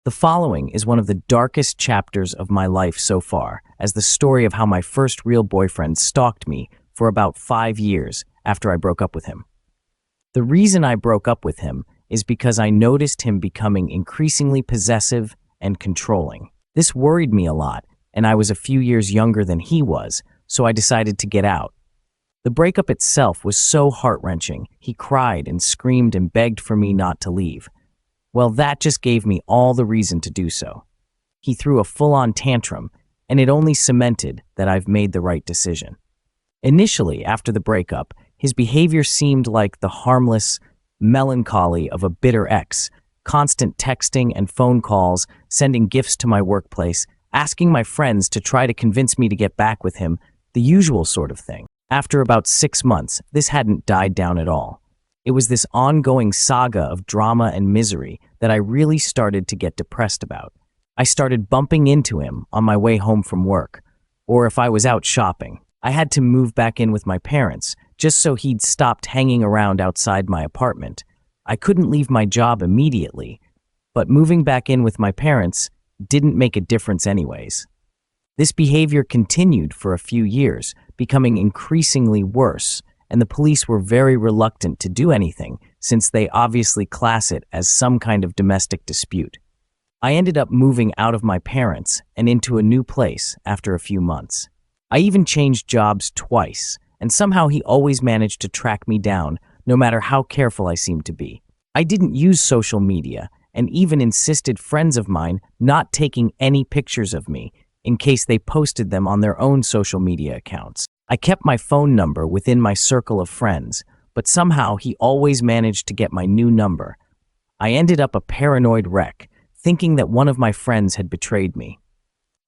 The following is one of the darkest chapters of my life so far, as the story of how my first real boyfriend stalked me for about 5 years after I broke up with him. The reason I broke up with him is because I noticed him becoming increasingly possessive and controlling. This worried me a lot, and I was a few years younger than he was, so I decided to get out. The breakup itself was so heart-wrenching. He cried and screamed and begged for me not to leave. Well, that just gave me all the reason to do so. He threw a full-on tantrum, and it only cemented that I've made the right decision. Initially, after the breakup, his behavior seemed like the harmless melancholy of a bitter ex, constant texting and phone calls, sending gifts to my workplace, asking my friends to try to convince me to get back with him, the usual sort of thing. After about 6 months, this hadn't died down at all. It was this ongoing saga of drama and misery that I really started to get depressed about. I started bumping into him on my way home from work, or if I was out shopping. I had to move back in with my parents, just so he'd stopped hanging around outside my apartment. I couldn't leave my job immediately, but moving back in with my parents didn't make a difference anyways. This behavior continued for a few years, becoming increasingly worse, and the police were very reluctant to do anything since they obviously class it as some kind of domestic dispute. I ended up moving out of my parents and into a new place after a few months. I even changed jobs twice, and somehow he always managed to track me down, no matter how careful I seemed to be. I didn't use social media, and even insisted friends of mine not taking any pictures of me in case they posted them on their own social media accounts. I kept my phone number within my circle of friends, but somehow he always managed to get my new number. I ended up a paranoid wreck, thinking that one of my friends had betrayed me.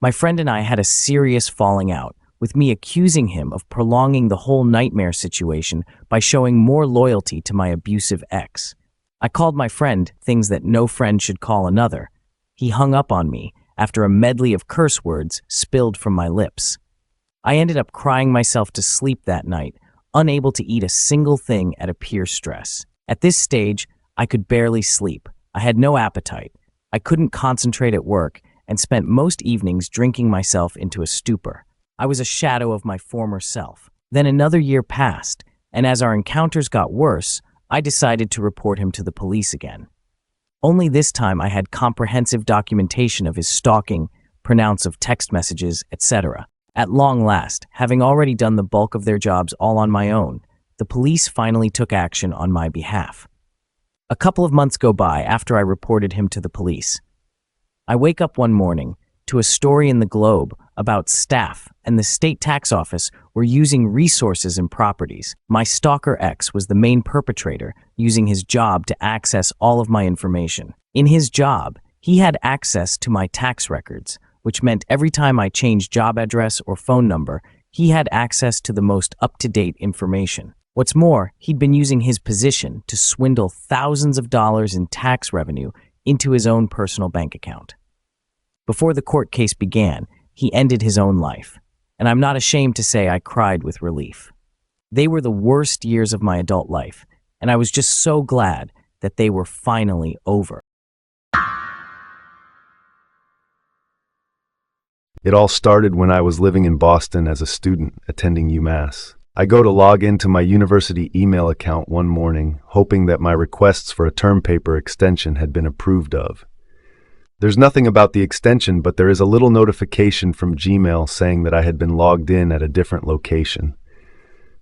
My friend and I had a serious falling out, with me accusing him of prolonging the whole nightmare situation by showing more loyalty to my abusive ex. I called my friend things that no friend should call another. He hung up on me after a medley of curse words spilled from my lips. I ended up crying myself to sleep that night, unable to eat a single thing out of pure stress. At this stage, I could barely sleep. I had no appetite. I couldn't concentrate at work and spent most evenings drinking myself into a stupor. I was a shadow of my former self. Then another year passed, and as our encounters got worse, I decided to report him to the police again. Only this time I had comprehensive documentation of his stalking, pronouns of text messages, etc. At long last, having already done the bulk of their jobs all on my own, the police finally took action on my behalf. A couple of months go by after I reported him to the police. I wake up one morning to a story in the Globe about staff and the state tax office were using resources and properties. My stalker ex was the main perpetrator, using his job to access all of my information. In his job, he had access to my tax records, which meant every time I changed job address or phone number, he had access to the most up-to-date information. What's more, he'd been using his position to swindle thousands of dollars in tax revenue into his own personal bank account. Before the court case began, he ended his own life, and I'm not ashamed to say I cried with relief. They were the worst years of my adult life, and I was just so glad that they were finally over. It all started when I was living in Boston as a student attending UMass. I go to log into my university email account one morning, hoping that my requests for a term paper extension had been approved of. There's nothing about the extension, but there is a little notification from Gmail saying that I had been logged in at a different location.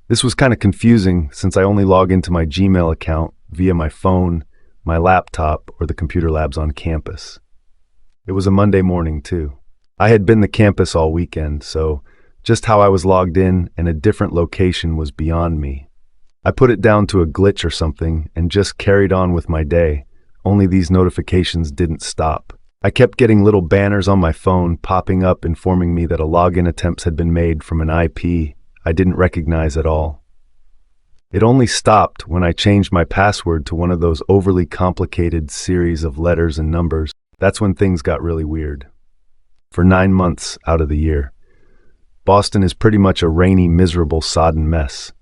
This was kind of confusing since I only log into my Gmail account via my phone, my laptop, or the computer labs on campus. It was a Monday morning, too. I had been to campus all weekend, so just how I was logged in a different location was beyond me. I put it down to a glitch or something and just carried on with my day, only these notifications didn't stop. I kept getting little banners on my phone popping up informing me that a login attempt had been made from an IP I didn't recognize at all. It only stopped when I changed my password to one of those overly complicated series of letters and numbers. That's when things got really weird. For 9 months out of the year, Boston is pretty much a rainy, miserable, sodden mess.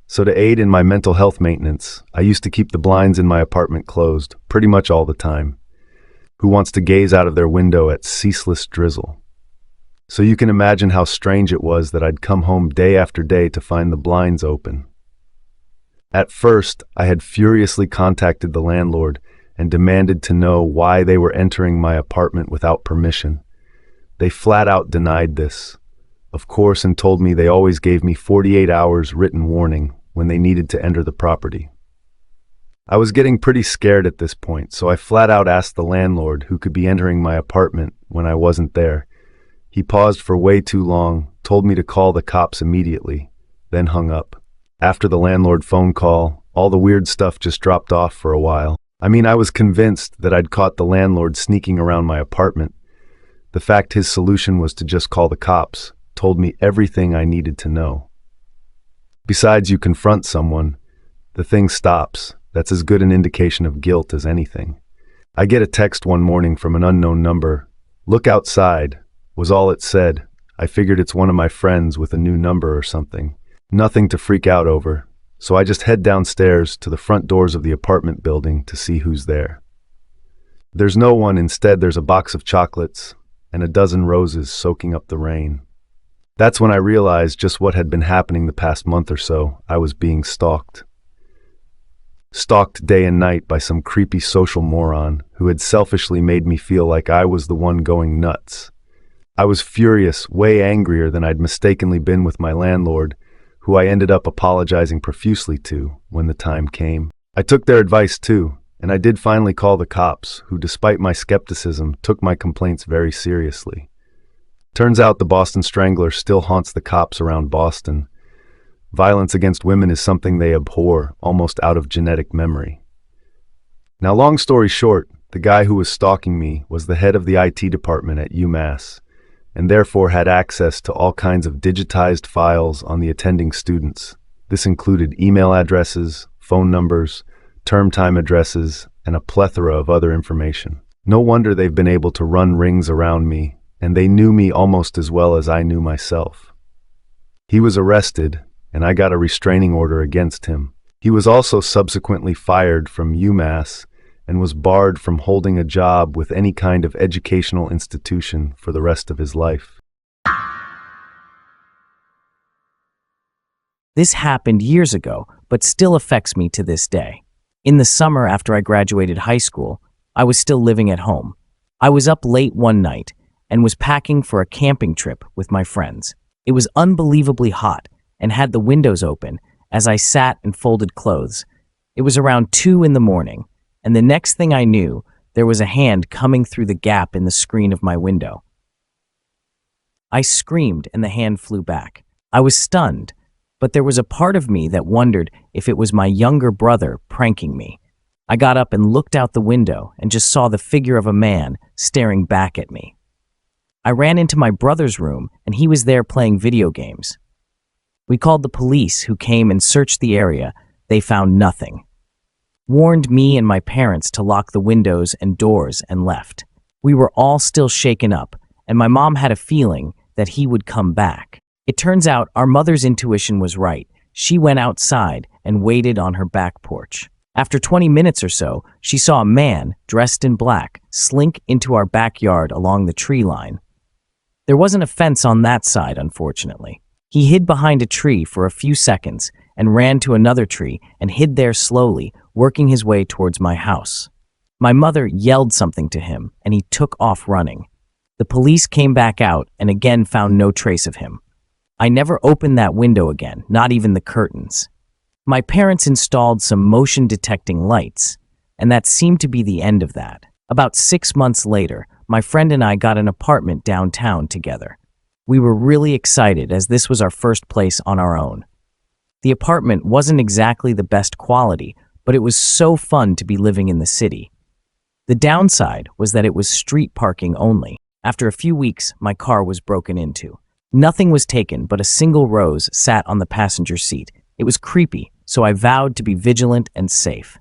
So to aid in my mental health maintenance, I used to keep the blinds in my apartment closed pretty much all the time. who wants to gaze out of their window at ceaseless drizzle. So you can imagine how strange it was that I'd come home day after day to find the blinds open. At first, I had furiously contacted the landlord and demanded to know why they were entering my apartment without permission. They flat out denied this, of course, and told me they always gave me 48 hours written warning when they needed to enter the property. I was getting pretty scared at this point, so I flat out asked the landlord who could be entering my apartment when I wasn't there. He paused for way too long, told me to call the cops immediately, then hung up. After the landlord phone call, all the weird stuff just dropped off for a while. I mean, I was convinced that I'd caught the landlord sneaking around my apartment. The fact his solution was to just call the cops told me everything I needed to know. Besides, you confront someone, the thing stops. That's as good an indication of guilt as anything. I get a text one morning from an unknown number. "Look outside," was all it said. I figured it's one of my friends with a new number or something. Nothing to freak out over, so I just head downstairs to the front doors of the apartment building to see who's there. There's no one. Instead, there's a box of chocolates and a dozen roses soaking up the rain. That's when I realized just what had been happening the past month or so. I was being stalked. Stalked day and night by some creepy social moron who had selfishly made me feel like I was the one going nuts. I was furious, way angrier than I'd mistakenly been with my landlord, who I ended up apologizing profusely to when the time came. I took their advice too, and I did finally call the cops, who, despite my skepticism, took my complaints very seriously. Turns out the Boston Strangler still haunts the cops around Boston. Violence against women is something they abhor, almost out of genetic memory. Now, long story short, the guy who was stalking me was the head of the IT department at UMass, and therefore had access to all kinds of digitized files on the attending students. This included email addresses, phone numbers, term time addresses, and a plethora of other information. No wonder they've been able to run rings around me, and they knew me almost as well as I knew myself. He was arrested, and I got a restraining order against him. He was also subsequently fired from UMass and was barred from holding a job with any kind of educational institution for the rest of his life. This happened years ago, but still affects me to this day. In the summer after I graduated high school, I was still living at home. I was up late one night and was packing for a camping trip with my friends. It was unbelievably hot and had the windows open as I sat and folded clothes. It was around 2 in the morning, and the next thing I knew, there was a hand coming through the gap in the screen of my window. I screamed and the hand flew back. I was stunned, but there was a part of me that wondered if it was my younger brother pranking me. I got up and looked out the window and just saw the figure of a man staring back at me. I ran into my brother's room and he was there playing video games. We called the police, who came and searched the area. They found nothing. Warned me and my parents to lock the windows and doors and left. We were all still shaken up, and my mom had a feeling that he would come back. It turns out our mother's intuition was right. She went outside and waited on her back porch. After 20 minutes or so, she saw a man dressed in black slink into our backyard along the tree line. There wasn't a fence on that side, unfortunately. He hid behind a tree for a few seconds and ran to another tree and hid there slowly, working his way towards my house. My mother yelled something to him, and he took off running. The police came back out and again found no trace of him. I never opened that window again, not even the curtains. My parents installed some motion-detecting lights, and that seemed to be the end of that. About 6 months later, my friend and I got an apartment downtown together. We were really excited as this was our first place on our own. The apartment wasn't exactly the best quality, but it was so fun to be living in the city. The downside was that it was street parking only. After a few weeks, my car was broken into. Nothing was taken, but a single rose sat on the passenger seat. It was creepy, so I vowed to be vigilant and safe.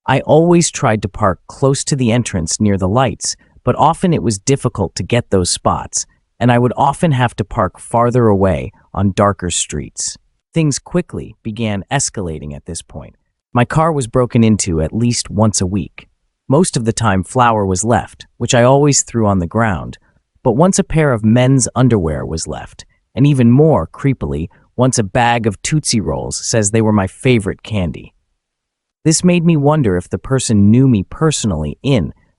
I always tried to park close to the entrance near the lights, but often it was difficult to get those spots, and I would often have to park farther away on darker streets. Things quickly began escalating at this point. My car was broken into at least once a week. Most of the time, flour was left, which I always threw on the ground. But once a pair of men's underwear was left, and even more creepily, once a bag of Tootsie Rolls says they were my favorite candy. This made me wonder if the person knew me personally.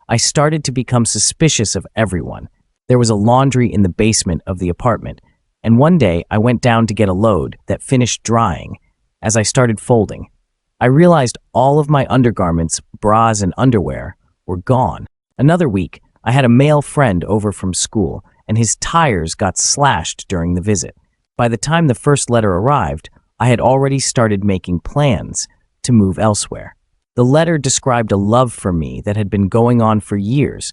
I started to become suspicious of everyone. There was a laundry in the basement of the apartment, and one day I went down to get a load that finished drying. As I started folding, I realized all of my undergarments, bras, and underwear were gone. Another week, I had a male friend over from school, and his tires got slashed during the visit. By the time the first letter arrived, I had already started making plans to move elsewhere. The letter described a love for me that had been going on for years.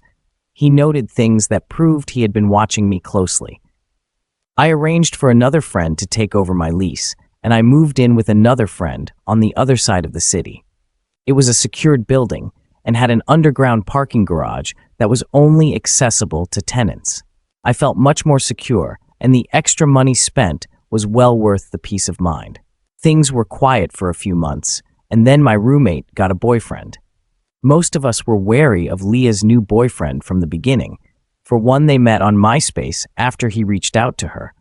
He noted things that proved he had been watching me closely. I arranged for another friend to take over my lease, and I moved in with another friend on the other side of the city. It was a secured building and had an underground parking garage that was only accessible to tenants. I felt much more secure, and the extra money spent was well worth the peace of mind. Things were quiet for a few months, and then my roommate got a boyfriend. Most of us were wary of Leah's new boyfriend from the beginning. For one, they met on MySpace after he reached out to her.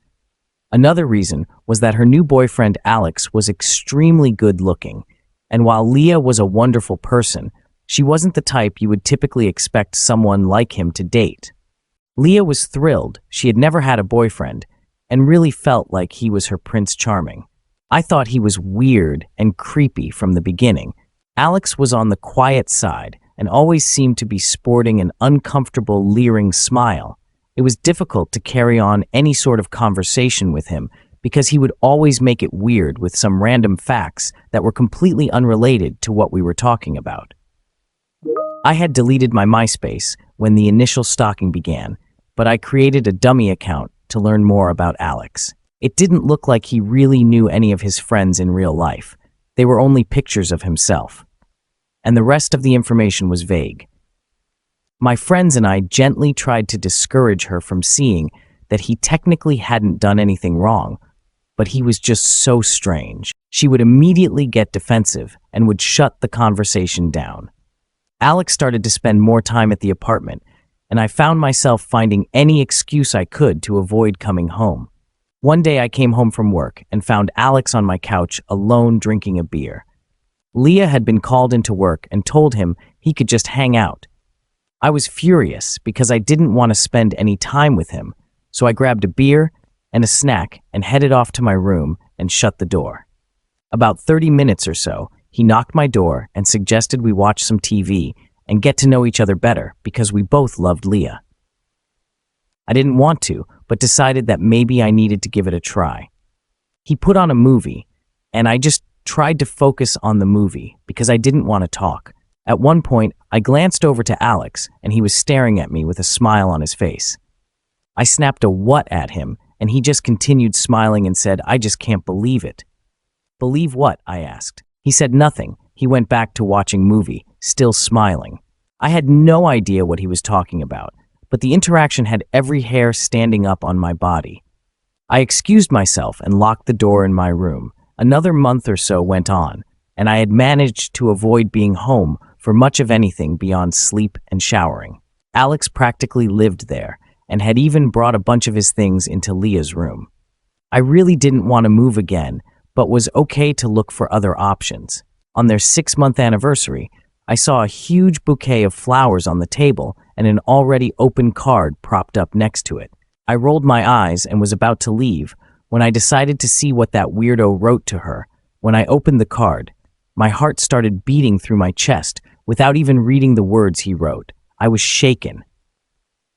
Another reason was that her new boyfriend, Alex, was extremely good-looking, and while Leah was a wonderful person, she wasn't the type you would typically expect someone like him to date. Leah was thrilled she had never had a boyfriend and really felt like he was her Prince Charming. I thought he was weird and creepy from the beginning. Alex was on the quiet side and always seemed to be sporting an uncomfortable, leering smile. It was difficult to carry on any sort of conversation with him because he would always make it weird with some random facts that were completely unrelated to what we were talking about. I had deleted my MySpace when the initial stalking began, but I created a dummy account to learn more about Alex. It didn't look like he really knew any of his friends in real life. They were only pictures of himself, and the rest of the information was vague. My friends and I gently tried to discourage her from seeing that he technically hadn't done anything wrong, but he was just so strange. She would immediately get defensive and would shut the conversation down. Alex started to spend more time at the apartment, and I found myself finding any excuse I could to avoid coming home. One day I came home from work and found Alex on my couch alone drinking a beer. Leah had been called into work and told him he could just hang out. I was furious because I didn't want to spend any time with him, so I grabbed a beer and a snack and headed off to my room and shut the door. About 30 minutes or so, he knocked my door and suggested we watch some TV and get to know each other better because we both loved Leah. I didn't want to, but decided that maybe I needed to give it a try. He put on a movie, and I just tried to focus on the movie because I didn't want to talk. At one point, I glanced over to Alex, and he was staring at me with a smile on his face. I snapped a "what" at him, and he just continued smiling and said, "I just can't believe it." "Believe what?" I asked. He said nothing. He went back to watching movie, still smiling. I had no idea what he was talking about, but the interaction had every hair standing up on my body. I excused myself and locked the door in my room. Another month or so went on, and I had managed to avoid being home for much of anything beyond sleep and showering. Alex practically lived there, and had even brought a bunch of his things into Leah's room. I really didn't want to move again, but was okay to look for other options. On their 6-month anniversary, I saw a huge bouquet of flowers on the table and an already open card propped up next to it. I rolled my eyes and was about to leave when I decided to see what that weirdo wrote to her. When I opened the card, my heart started beating through my chest without even reading the words he wrote. I was shaken.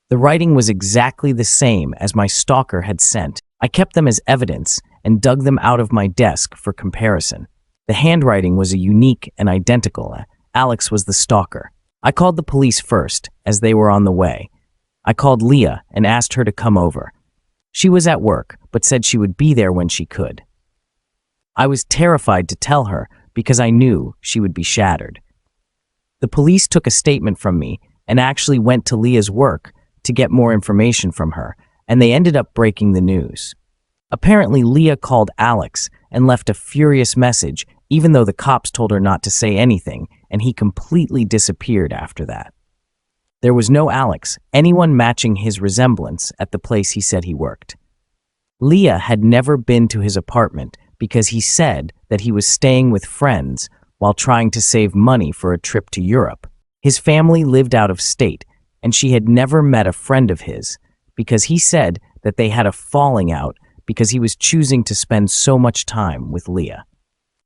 The writing was exactly the same as my stalker had sent. I kept them as evidence and dug them out of my desk for comparison. The handwriting was unique and identical. Alex was the stalker. I called the police first, as they were on the way. I called Leah and asked her to come over. She was at work, but said she would be there when she could. I was terrified to tell her because I knew she would be shattered. The police took a statement from me and actually went to Leah's work to get more information from her, and they ended up breaking the news. Apparently, Leah called Alex and left a furious message, even though the cops told her not to say anything, and he completely disappeared after that. There was no Alex, anyone matching his resemblance at the place he said he worked. Leah had never been to his apartment because he said that he was staying with friends while trying to save money for a trip to Europe. His family lived out of state, and she had never met a friend of his because he said that they had a falling out because he was choosing to spend so much time with Leah.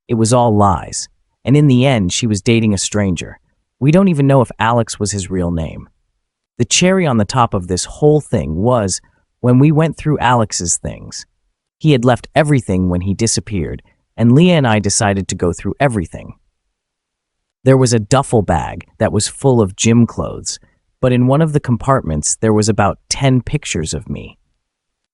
It was all lies, and in the end, she was dating a stranger. We don't even know if Alex was his real name. The cherry on the top of this whole thing was when we went through Alex's things. He had left everything when he disappeared, and Leah and I decided to go through everything. There was a duffel bag that was full of gym clothes, but in one of the compartments there was about 10 pictures of me.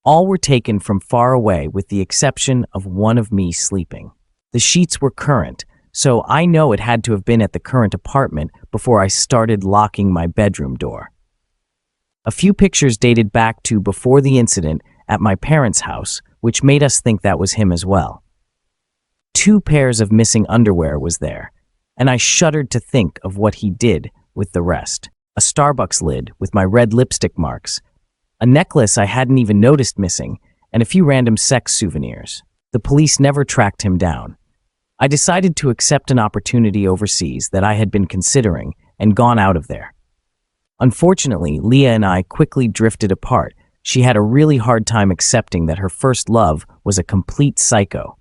All were taken from far away with the exception of one of me sleeping. The sheets were current, so I know it had to have been at the current apartment before I started locking my bedroom door. A few pictures dated back to before the incident at my parents' house, which made us think that was him as well. 2 pairs of missing underwear was there, and I shuddered to think of what he did with the rest. A Starbucks lid with my red lipstick marks, a necklace I hadn't even noticed missing, and a few random sex souvenirs. The police never tracked him down. I decided to accept an opportunity overseas that I had been considering and gone out of there. Unfortunately, Leah and I quickly drifted apart. She had a really hard time accepting that her first love was a complete psycho.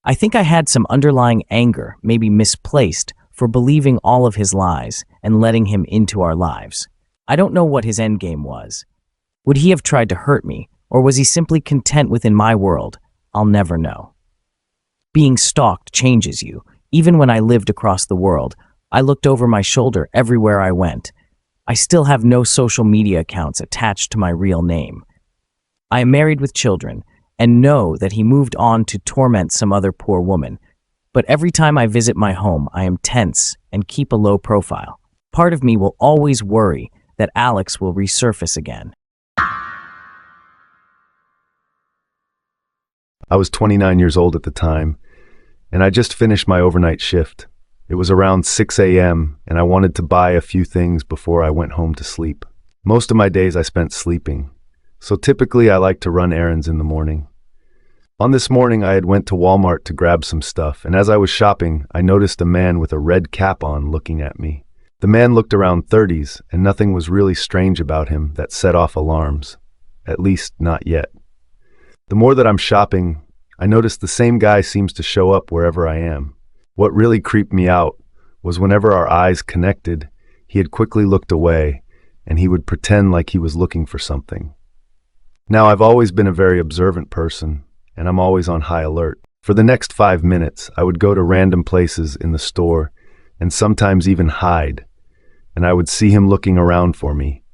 I think I had some underlying anger, maybe misplaced, for believing all of his lies and letting him into our lives. I don't know what his endgame was. Would he have tried to hurt me, or was he simply content within my world? I'll never know. Being stalked changes you. Even when I lived across the world, I looked over my shoulder everywhere I went. I still have no social media accounts attached to my real name. I am married with children, and know that he moved on to torment some other poor woman. But every time I visit my home, I am tense and keep a low profile. Part of me will always worry that Alex will resurface again. I was 29 years old at the time, and I just finished my overnight shift. It was around 6 a.m., and I wanted to buy a few things before I went home to sleep. Most of my days I spent sleeping, so typically I like to run errands in the morning. On this morning, I had went to Walmart to grab some stuff, and as I was shopping, I noticed a man with a red cap on looking at me. The man looked around 30s, and nothing was really strange about him that set off alarms. At least, not yet. The more that I'm shopping, I notice the same guy seems to show up wherever I am. What really creeped me out was whenever our eyes connected, he had quickly looked away, and he would pretend like he was looking for something. Now, I've always been a very observant person, and I'm always on high alert. For the next 5 minutes, I would go to random places in the store and sometimes even hide, and I would see him looking around for me.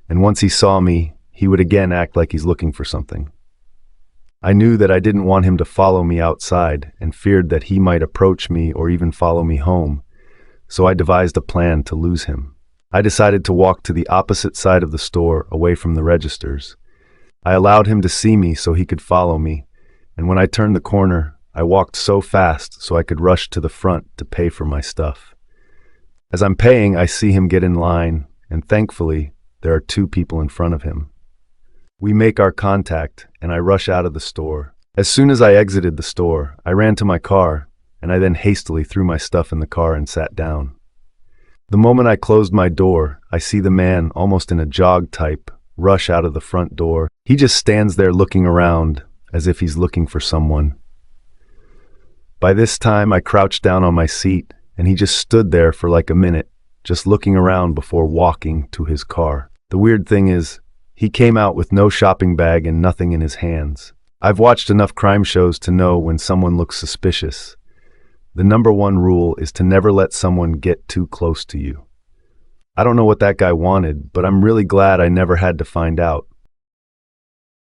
And once he saw me, he would again act like he's looking for something. I knew that I didn't want him to follow me outside and feared that he might approach me or even follow me home, so I devised a plan to lose him. I decided to walk to the opposite side of the store away from the registers. I allowed him to see me so he could follow me, and when I turned the corner, I walked so fast so I could rush to the front to pay for my stuff. As I'm paying, I see him get in line, and thankfully, there are 2 people in front of him. We make our contact, and I rush out of the store. As soon as I exited the store, I ran to my car, and I then hastily threw my stuff in the car and sat down. The moment I closed my door, I see the man, almost in a jog type, rush out of the front door. He just stands there looking around, as if he's looking for someone. By this time, I crouched down on my seat, and he just stood there for like a minute, just looking around before walking to his car. The weird thing is, he came out with no shopping bag and nothing in his hands. I've watched enough crime shows to know when someone looks suspicious. The #1 rule is to never let someone get too close to you. I don't know what that guy wanted, but I'm really glad I never had to find out.